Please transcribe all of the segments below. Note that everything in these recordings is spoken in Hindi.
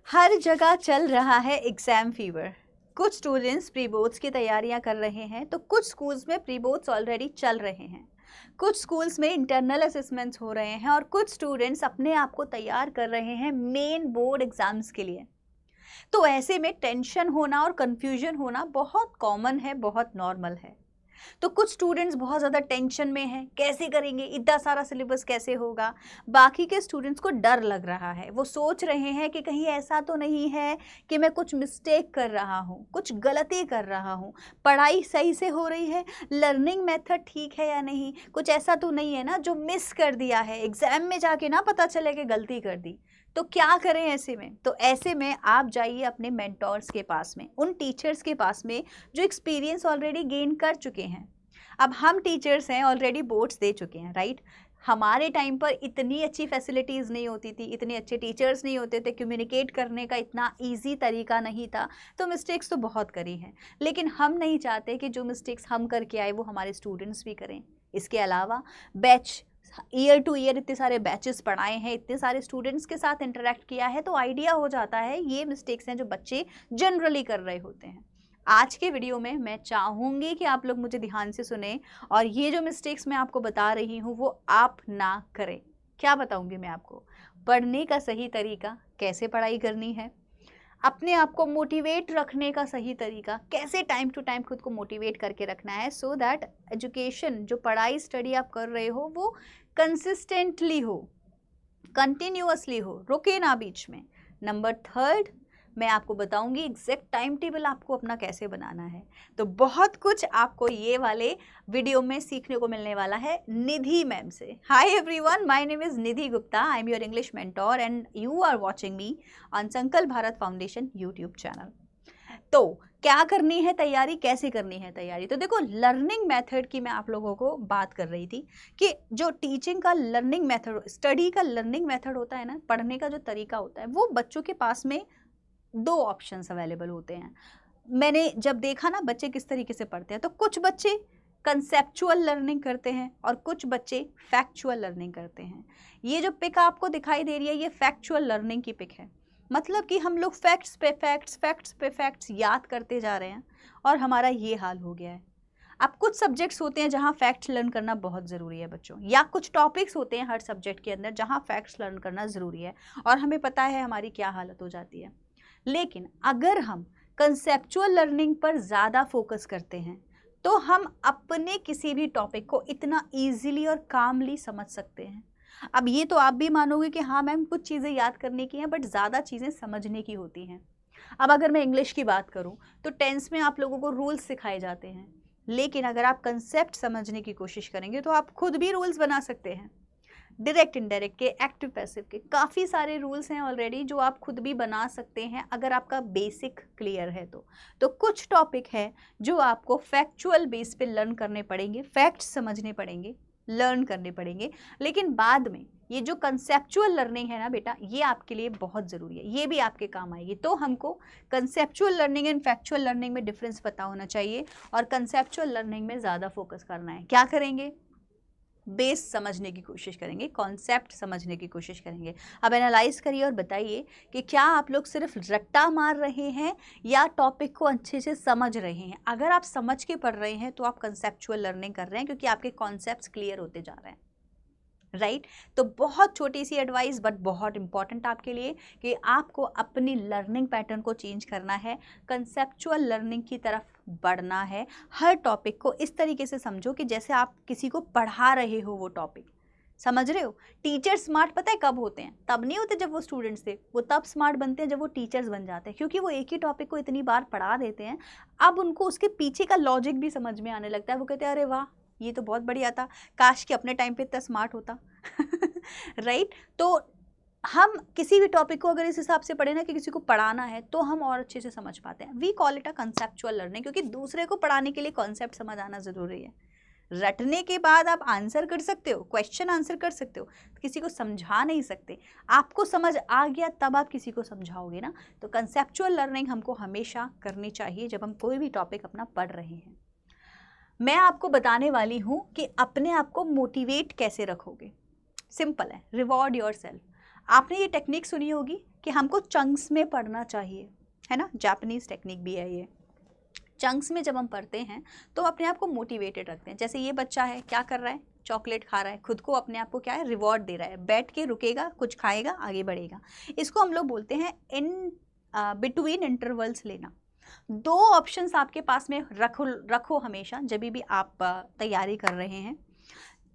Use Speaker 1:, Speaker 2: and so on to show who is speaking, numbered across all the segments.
Speaker 1: हर जगह चल रहा है एग्जाम फीवर। कुछ स्टूडेंट्स प्री बोर्ड्स की तैयारियां कर रहे हैं तो कुछ स्कूल्स में प्री बोर्ड्स ऑलरेडी चल रहे हैं। कुछ स्कूल्स में इंटरनल असेसमेंट्स हो रहे हैं और कुछ स्टूडेंट्स अपने आप को तैयार कर रहे हैं मेन बोर्ड एग्जाम्स के लिए। तो ऐसे में टेंशन होना और कंफ्यूजन होना बहुत कॉमन है, बहुत नॉर्मल है। तो कुछ स्टूडेंट्स बहुत ज़्यादा टेंशन में हैं, कैसे करेंगे, इतना सारा सिलेबस कैसे होगा। बाकी के स्टूडेंट्स को डर लग रहा है, वो सोच रहे हैं कि कहीं ऐसा तो नहीं है कि मैं कुछ मिस्टेक कर रहा हूँ, कुछ गलती कर रहा हूँ, पढ़ाई सही से हो रही है, लर्निंग मेथड ठीक है या नहीं, कुछ ऐसा तो नहीं है ना जो मिस कर दिया है, एग्जाम में जाके ना पता चले कि गलती कर दी। तो क्या करें ऐसे में? तो ऐसे में आप जाइए अपने मेंटोर्स के पास में, उन टीचर्स के पास में जो एक्सपीरियंस ऑलरेडी गेन कर चुके हैं। अब हम टीचर्स हैं, ऑलरेडी बोर्ड्स दे चुके हैं, राइट। हमारे टाइम पर इतनी अच्छी फैसिलिटीज़ नहीं होती थी, इतने अच्छे टीचर्स नहीं होते थे, कम्युनिकेट करने का इतना इजी तरीका नहीं था। तो मिस्टेक्स तो बहुत करी हैं, लेकिन हम नहीं चाहते कि जो मिस्टेक्स हम करके आए वो हमारे स्टूडेंट्स भी करें। इसके अलावा बैच, ईयर टू ईयर इतने सारे बैचेस पढ़ाए हैं, इतने सारे स्टूडेंट्स के साथ इंटरेक्ट किया है, तो आइडिया हो जाता है ये मिस्टेक्स हैं जो बच्चे जनरली कर रहे होते हैं। आज के वीडियो में मैं चाहूँगी कि आप लोग मुझे ध्यान से सुने और ये जो मिस्टेक्स मैं आपको बता रही हूँ वो आप ना करें। क्या बताऊँगी मैं आपको? पढ़ने का सही तरीका, कैसे पढ़ाई करनी है, अपने आप को मोटिवेट रखने का सही तरीका, कैसे टाइम टू टाइम खुद को मोटिवेट करके रखना है सो दैट एजुकेशन, जो पढ़ाई स्टडी आप कर रहे हो वो कंसिस्टेंटली हो, कंटिन्यूअसली हो, रुके ना बीच में। नंबर थर्ड, मैं आपको बताऊंगी एग्जैक्ट टाइम टेबल आपको अपना कैसे बनाना है। तो बहुत कुछ आपको ये वाले वीडियो में सीखने को मिलने वाला है निधि मैम से। Hi everyone, my name is Nidhi Gupta, I am your English mentor and you are watching me on Sankalp Bharat foundation YouTube channel. तो क्या करनी है तैयारी, कैसे करनी है तैयारी? तो देखो, लर्निंग मेथड की मैं आप लोगों को बात कर रही थी कि जो टीचिंग का लर्निंग मेथड, स्टडी का लर्निंग मेथड होता है ना, पढ़ने का जो तरीका होता है, वो बच्चों के पास में दो ऑप्शंस अवेलेबल होते हैं। मैंने जब देखा ना बच्चे किस तरीके से पढ़ते हैं, तो कुछ बच्चे कंसेप्चुअल लर्निंग करते हैं और कुछ बच्चे फैक्चुअल लर्निंग करते हैं। ये जो पिक आपको दिखाई दे रही है ये फैक्चुअल लर्निंग की पिक है। मतलब कि हम लोग फैक्ट्स पे फैक्ट्स याद करते जा रहे हैं और हमारा ये हाल हो गया है। अब कुछ सब्जेक्ट्स होते हैं जहाँ फैक्ट्स लर्न करना बहुत ज़रूरी है बच्चों, या कुछ टॉपिक्स होते हैं हर सब्जेक्ट के अंदर जहाँ फैक्ट्स लर्न करना ज़रूरी है और हमें पता है हमारी क्या हालत हो जाती है। लेकिन अगर हम कंसेप्चुअल लर्निंग पर ज़्यादा फोकस करते हैं तो हम अपने किसी भी टॉपिक को इतना ईजिली और कामली समझ सकते हैं। अब ये तो आप भी मानोगे कि हाँ मैम, कुछ चीज़ें याद करने की हैं बट ज़्यादा चीज़ें समझने की होती हैं। अब अगर मैं इंग्लिश की बात करूँ तो टेंस में आप लोगों को रूल्स सिखाए जाते हैं, लेकिन अगर आप कंसेप्ट समझने की कोशिश करेंगे तो आप खुद भी रूल्स बना सकते हैं। डायरेक्ट, इनडायरेक्ट के, एक्टिव पैसिव के काफ़ी सारे रूल्स हैं ऑलरेडी जो आप खुद भी बना सकते हैं अगर आपका बेसिक क्लियर है तो कुछ टॉपिक है जो आपको फैक्चुअल बेस पे लर्न करने पड़ेंगे, फैक्ट्स समझने पड़ेंगे, लर्न करने पड़ेंगे। लेकिन बाद में ये जो कंसेप्चुअल लर्निंग है ना बेटा, ये आपके लिए बहुत ज़रूरी है, ये भी आपके काम आएगी। तो हमको conceptual learning and factual learning में डिफरेंस पता होना चाहिए और कंसेप्चुअल लर्निंग में ज़्यादा फोकस करना है। क्या करेंगे? बेस समझने की कोशिश करेंगे, कॉन्सेप्ट समझने की कोशिश करेंगे। अब एनालाइज करिए और बताइए कि क्या आप लोग सिर्फ रट्टा मार रहे हैं या टॉपिक को अच्छे से समझ रहे हैं। अगर आप समझ के पढ़ रहे हैं तो आप कंसेप्चुअल लर्निंग कर रहे हैं क्योंकि आपके कॉन्सेप्ट्स क्लियर होते जा रहे हैं, राइट। तो बहुत छोटी सी एडवाइस बट बहुत इंपॉर्टेंट आपके लिए कि आपको अपनी लर्निंग पैटर्न को चेंज करना है, कंसेप्चुअल लर्निंग की तरफ बढ़ना है। हर टॉपिक को इस तरीके से समझो कि जैसे आप किसी को पढ़ा रहे हो वो टॉपिक, समझ रहे हो। टीचर स्मार्ट पता है कब होते हैं? तब नहीं होते जब वो स्टूडेंट्स थे, वो तब स्मार्ट बनते हैं जब वो टीचर्स बन जाते हैं, क्योंकि वो एक ही टॉपिक को इतनी बार पढ़ा देते हैं, अब उनको उसके पीछे का लॉजिक भी समझ में आने लगता है। वो कहते हैं अरे वाह, ये तो बहुत बढ़िया था, काश कि अपने टाइम पे इतना स्मार्ट होता राइट। तो हम किसी भी टॉपिक को अगर इस हिसाब से पढ़े ना कि किसी को पढ़ाना है तो हम और अच्छे से समझ पाते हैं। We call it a conceptual learning, क्योंकि दूसरे को पढ़ाने के लिए कॉन्सेप्ट समझ आना ज़रूरी है। रटने के बाद आप आंसर कर सकते हो, क्वेश्चन आंसर कर सकते हो, किसी को समझा नहीं सकते। आपको समझ आ गया तब आप किसी को समझाओगे ना। तो कंसेप्चुअल लर्निंग हमको हमेशा करनी चाहिए जब हम कोई भी टॉपिक अपना पढ़ रहे हैं। मैं आपको बताने वाली हूँ कि अपने आप को मोटिवेट कैसे रखोगे। सिंपल है, रिवॉर्ड योरसेल्फ। आपने ये टेक्निक सुनी होगी कि हमको चंक्स में पढ़ना चाहिए, है ना, जापानीज टेक्निक भी है ये। चंक्स में जब हम पढ़ते हैं तो अपने आप को मोटिवेटेड रखते हैं। जैसे ये बच्चा है, क्या कर रहा है, चॉकलेट खा रहा है, खुद को अपने आप को क्या है, रिवॉर्ड दे रहा है, बैठ के रुकेगा, कुछ खाएगा, आगे बढ़ेगा। इसको हम लोग बोलते हैं इन बिटवीन इंटरवल्स लेना। 2 ऑप्शंस आपके पास में रखो हमेशा जब भी आप तैयारी कर रहे हैं।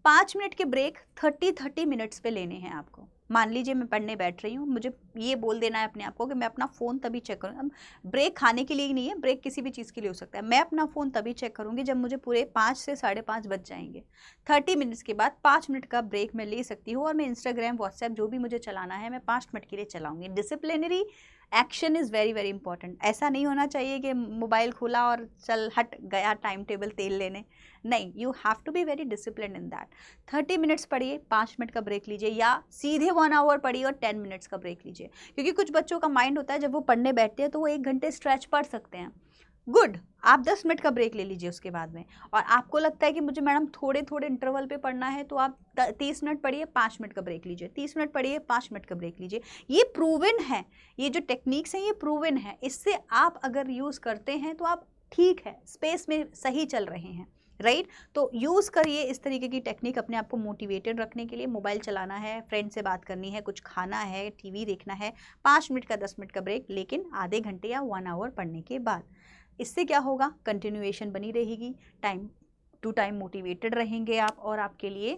Speaker 1: 5 मिनट के ब्रेक 30 मिनट्स पे लेने हैं आपको। मान लीजिए मैं पढ़ने बैठ रही हूँ, मुझे ये बोल देना है अपने आप को कि मैं अपना फ़ोन तभी चेक करूँ। अब ब्रेक खाने के लिए ही नहीं है, ब्रेक किसी भी चीज़ के लिए हो सकता है। मैं अपना फ़ोन तभी चेक करूँगी जब मुझे पूरे 5 से 5:30 बज जाएंगे। 30 मिनट्स के बाद 5 मिनट का ब्रेक मैं ले सकती हूँ और मैं इंस्टाग्राम, व्हाट्सएप जो भी मुझे चलाना है मैं 5 मिनट के लिए चलाऊँगी। Disciplinary action is very very important. ऐसा नहीं होना चाहिए कि मोबाइल खोला और चल हट गया टाइम टेबल तेल लेने, नहीं, you have to be very discipline in that. 30 minutes पढ़िए, 5 मिनट का ब्रेक लीजिए, या सीधे 1 आवर पढ़िए और 10 मिनट्स का ब्रेक लीजिए। क्योंकि कुछ बच्चों का माइंड होता है जब वो पढ़ने बैठते हैं तो वो 1 घंटे स्ट्रेच पढ़ सकते हैं, गुड, आप 10 मिनट का ब्रेक ले लीजिए उसके बाद में। और आपको लगता है कि मुझे मैडम थोड़े थोड़े इंटरवल पे पढ़ना है तो आप 30 मिनट पढ़िए, 5 मिनट का ब्रेक लीजिए, 30 मिनट पढ़िए, 5 मिनट का ब्रेक लीजिए। ये प्रूवन है, ये जो टेक्निक्स हैं ये प्रूवन है। इससे आप अगर यूज़ करते हैं तो आप ठीक है, स्पेस में सही चल रहे हैं, राइट। तो यूज़ करिए इस तरीके की टेक्निक अपने आप को मोटिवेटेड रखने के लिए। मोबाइल चलाना है, फ्रेंड से बात करनी है, कुछ खाना है, टीवी देखना है, 5 मिनट का 10 मिनट का ब्रेक, लेकिन आधे घंटे या 1 आवर पढ़ने के बाद। इससे क्या होगा, कंटिन्यूएशन बनी रहेगी, टाइम टू टाइम मोटिवेटेड रहेंगे आप, और आपके लिए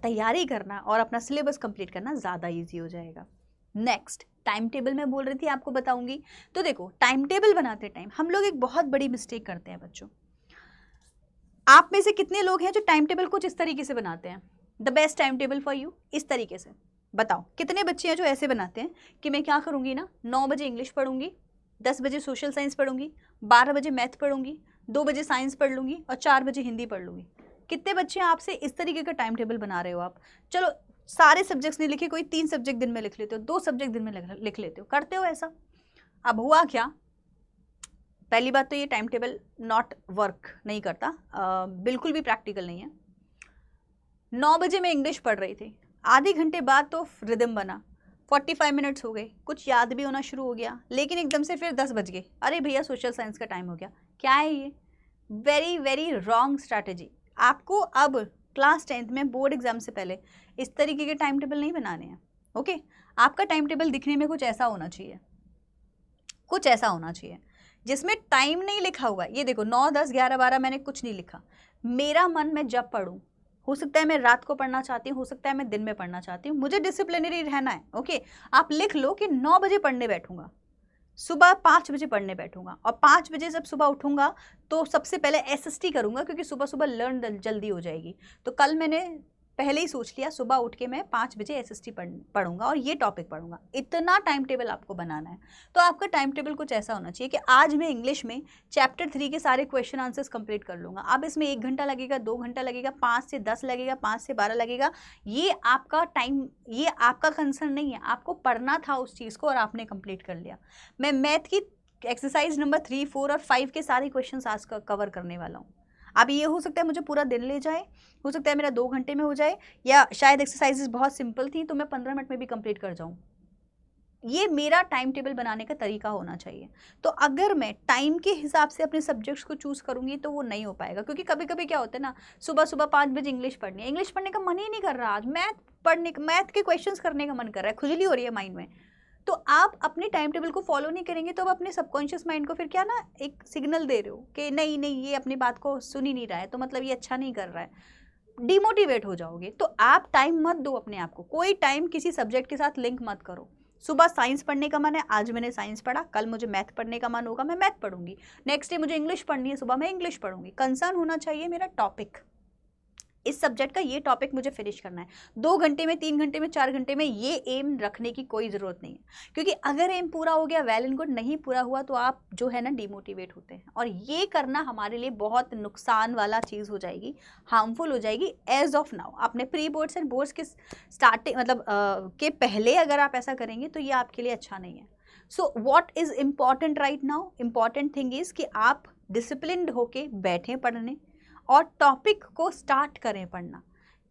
Speaker 1: तैयारी करना और अपना सिलेबस कंप्लीट करना ज़्यादा ईजी हो जाएगा। नेक्स्ट, टाइम टेबल मैं बोल रही थी आपको बताऊंगी। तो देखो, टाइम टेबल बनाते टाइम हम लोग एक बहुत बड़ी मिस्टेक करते हैं बच्चों। आप में से कितने लोग हैं जो टाइम टेबल कुछ इस तरीके से बनाते हैं, the best time table for you, इस तरीके से? बताओ कितने बच्चे हैं जो ऐसे बनाते हैं कि मैं क्या करूँगी ना, 9 बजे इंग्लिश पढ़ूंगी, 10 बजे सोशल साइंस पढ़ूंगी, 12 बजे मैथ पढ़ूंगी, 2 बजे साइंस पढ़ लूँगी और 4 बजे हिंदी पढ़ लूँगी। कितने बच्चे आपसे इस तरीके का टाइम टेबल बना रहे हो आप? चलो सारे सब्जेक्ट्स नहीं लिखे, कोई 3 सब्जेक्ट दिन में लिख लेते हो, 2 सब्जेक्ट दिन में लिख लेते हो, करते हो ऐसा? अब हुआ क्या, पहली बात तो ये टाइम टेबल नॉट वर्क नहीं करता, बिल्कुल भी प्रैक्टिकल नहीं है। 9 बजे मैं इंग्लिश पढ़ रही थी, आधे घंटे बाद तो रिदम बना, 45 मिनट्स हो गए, कुछ याद भी होना शुरू हो गया, लेकिन एकदम से फिर 10 बज गए, अरे भैया सोशल साइंस का टाइम हो गया। क्या है ये? Very very wrong strategy. आपको अब क्लास 10th में बोर्ड एग्जाम से पहले इस तरीके के टाइम टेबल नहीं बनाने हैं, ओके। आपका टाइम टेबल दिखने में कुछ ऐसा होना चाहिए, कुछ ऐसा होना चाहिए जिसमें टाइम नहीं लिखा हुआ है। ये देखो 9, 10, 11, 12 मैंने कुछ नहीं लिखा, मेरा मन मैं जब पढ़ूँ, हो सकता है मैं रात को पढ़ना चाहती हूँ, हो सकता है मैं दिन में पढ़ना चाहती हूँ, मुझे डिसिप्लिनरी रहना है, ओके। आप लिख लो कि 9 बजे पढ़ने बैठूंगा, सुबह 5 बजे पढ़ने बैठूंगा, और 5 बजे जब सुबह उठूंगा तो सबसे पहले एसएसटी करूंगा, क्योंकि सुबह सुबह लर्न जल्दी हो जाएगी। तो कल मैंने पहले ही सोच लिया सुबह उठ के मैं 5 बजे एसएसटी पढ़ूंगा और ये टॉपिक पढ़ूंगा। इतना टाइम टेबल आपको बनाना है। तो आपका टाइम टेबल कुछ ऐसा होना चाहिए कि आज मैं इंग्लिश में चैप्टर 3 के सारे क्वेश्चन आंसर्स कंप्लीट कर लूँगा। अब इसमें 1 घंटा लगेगा, 2 घंटा लगेगा, 5 से 10 लगेगा, 5 से 12 लगेगा, ये आपका टाइम, ये आपका कंसर्न नहीं है। आपको पढ़ना था उस चीज़ को और आपने कंप्लीट कर लिया। मैं मैथ की एक्सरसाइज नंबर 3, 4 और 5 के सारे क्वेश्चन आज का कवर करने वाला हूँ। अब ये हो सकता है मुझे पूरा दिन ले जाए, हो सकता है मेरा 2 घंटे में हो जाए, या शायद एक्सरसाइजेस बहुत सिंपल थी तो मैं 15 मिनट में भी कंप्लीट कर जाऊँ। ये मेरा टाइम टेबल बनाने का तरीका होना चाहिए। तो अगर मैं टाइम के हिसाब से अपने सब्जेक्ट्स को चूज़ करूँगी तो वो नहीं हो पाएगा, क्योंकि कभी कभी क्या होता है ना, सुबह सुबह 5 बजे इंग्लिश पढ़नी है, इंग्लिश पढ़ने का मन ही नहीं कर रहा, आज मैथ के क्वेश्चंस करने का मन कर रहा है, खुजली हो रही है माइंड में। तो आप अपने टाइम टेबल को फॉलो नहीं करेंगे तो आप अपने सबकॉन्शियस माइंड को फिर क्या ना एक सिग्नल दे रहे हो कि नहीं नहीं ये अपनी बात को सुन ही नहीं रहा है, तो मतलब ये अच्छा नहीं कर रहा है, डिमोटिवेट हो जाओगे। तो आप टाइम मत दो अपने आप को, कोई टाइम किसी सब्जेक्ट के साथ लिंक मत करो। सुबह साइंस पढ़ने का मन है, आज मैंने साइंस पढ़ा, कल मुझे मैथ पढ़ने का मन होगा, मैं मैथ पढ़ूंगी, नेक्स्ट डे मुझे इंग्लिश पढ़नी है, सुबह मैं इंग्लिश पढ़ूंगी। कंसर्न होना चाहिए मेरा टॉपिक, इस सब्जेक्ट का ये टॉपिक मुझे फिनिश करना है 2 घंटे में, 3 घंटे में, 4 घंटे में, ये एम रखने की कोई ज़रूरत नहीं है। क्योंकि अगर एम पूरा हो गया वेल एंड गुड, नहीं पूरा हुआ तो आप जो है ना डिमोटिवेट होते हैं, और ये करना हमारे लिए बहुत नुकसान वाला चीज़ हो जाएगी, हार्मफुल हो जाएगी एज ऑफ नाउ। आपने प्री बोर्ड्स एंड बोर्ड्स के स्टार्टिंग मतलब के पहले अगर आप ऐसा करेंगे तो ये आपके लिए अच्छा नहीं है। So what is important right now, important thing is कि आप डिसिप्लिन्ड होके बैठें पढ़ने और टॉपिक को स्टार्ट करें पढ़ना।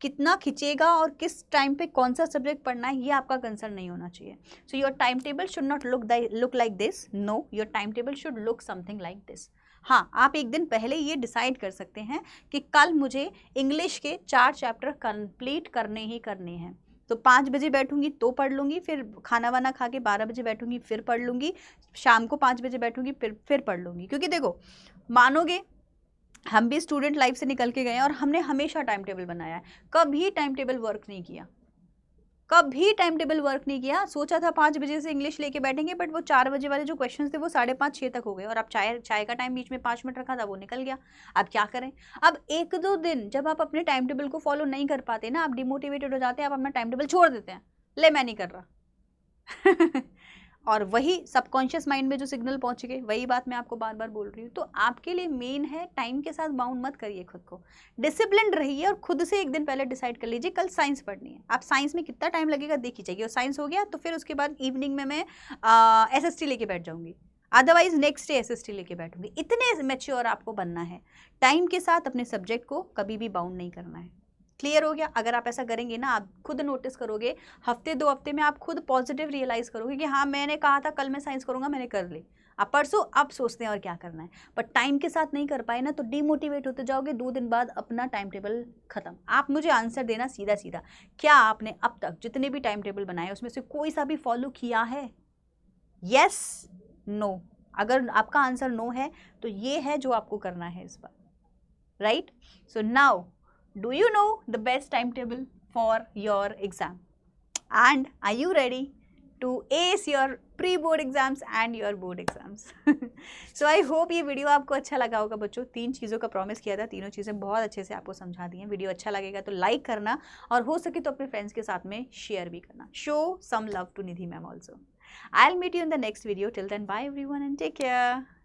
Speaker 1: कितना खिंचेगा और किस टाइम पे कौन सा सब्जेक्ट पढ़ना है ये आपका कंसर्न नहीं होना चाहिए. So your time table should not look like this. No, your time table should look something like this. हाँ, आप एक दिन पहले ये डिसाइड कर सकते हैं कि कल मुझे इंग्लिश के 4 चैप्टर कंप्लीट करने ही करने हैं. तो 5 बजे बैठूंगी तो पढ़ लूँगी, फिर खाना वाना खा के 12 बजे बैठूंगी फिर पढ़ लूँगी, शाम को 5 बजे बैठूंगी फिर पढ़ लूँगी. क्योंकि देखो, मानोगे हम भी स्टूडेंट लाइफ से निकल के गए हैं और हमने हमेशा टाइम टेबल बनाया है. कभी टाइम टेबल वर्क नहीं किया, कभी टाइम टेबल वर्क नहीं किया. सोचा था 5 बजे से इंग्लिश लेके बैठेंगे, बट वो 4 बजे वाले जो क्वेश्चंस थे वो 5:30-6 तक हो गए. और अब चाय का टाइम बीच में 5 मिनट रखा था, वो निकल गया. अब क्या करें? अब 1-2 दिन जब आप अपने टाइम टेबल को फॉलो नहीं कर पाते ना, आप डिमोटिवेटेड हो जाते हैं, आप अपना टाइम टेबल छोड़ देते हैं. ले, मैं नहीं कर रहा. और वही सबकॉन्शियस माइंड में जो सिग्नल पहुंच गए, वही बात मैं आपको बार बार बोल रही हूँ. तो आपके लिए मेन है, टाइम के साथ बाउंड मत करिए खुद को, डिसिप्लिन रहिए और खुद से एक दिन पहले डिसाइड कर लीजिए कल साइंस पढ़नी है. आप साइंस में कितना टाइम लगेगा देख ही जाइए, और साइंस हो गया तो फिर उसके बाद इवनिंग में मैं SST लेके बैठ जाऊंगी, अदरवाइज नेक्स्ट डे SST लेके बैठूंगी. इतने मैच्योर आपको बनना है. टाइम के साथ अपने सब्जेक्ट को कभी भी बाउंड नहीं करना है. क्लियर हो गया? अगर आप ऐसा करेंगे ना, आप खुद नोटिस करोगे, हफ्ते 2 हफ्ते में आप खुद पॉजिटिव रियलाइज करोगे कि हाँ, मैंने कहा था कल मैं साइंस करूंगा, मैंने कर ली. आप परसों अब सोचते हैं और क्या करना है, पर टाइम के साथ नहीं कर पाए ना तो डिमोटिवेट होते जाओगे. 2 दिन बाद अपना टाइम टेबल खत्म. आप मुझे आंसर देना सीधा सीधा, क्या आपने अब तक जितने भी टाइम टेबल बनाए उसमें से कोई सा भी फॉलो किया है? Yes, no. अगर आपका आंसर नो है तो ये है जो आपको करना है इस बार. Right? So now, do you know the best timetable for your exam? And are you ready to ace your pre-board exams and your board exams? So I hope ये वीडियो आपको अच्छा लगा होगा बच्चों. 3 चीज़ों का प्रॉमिस किया था, तीनों चीज़ें बहुत अच्छे से आपको समझा दी हैं. वीडियो अच्छा लगेगा तो लाइक करना, और हो सके तो अपने फ्रेंड्स के साथ में शेयर भी करना. Show some love to Nidhi ma'am also. I'll meet you in the next video. Till then, bye everyone and take care.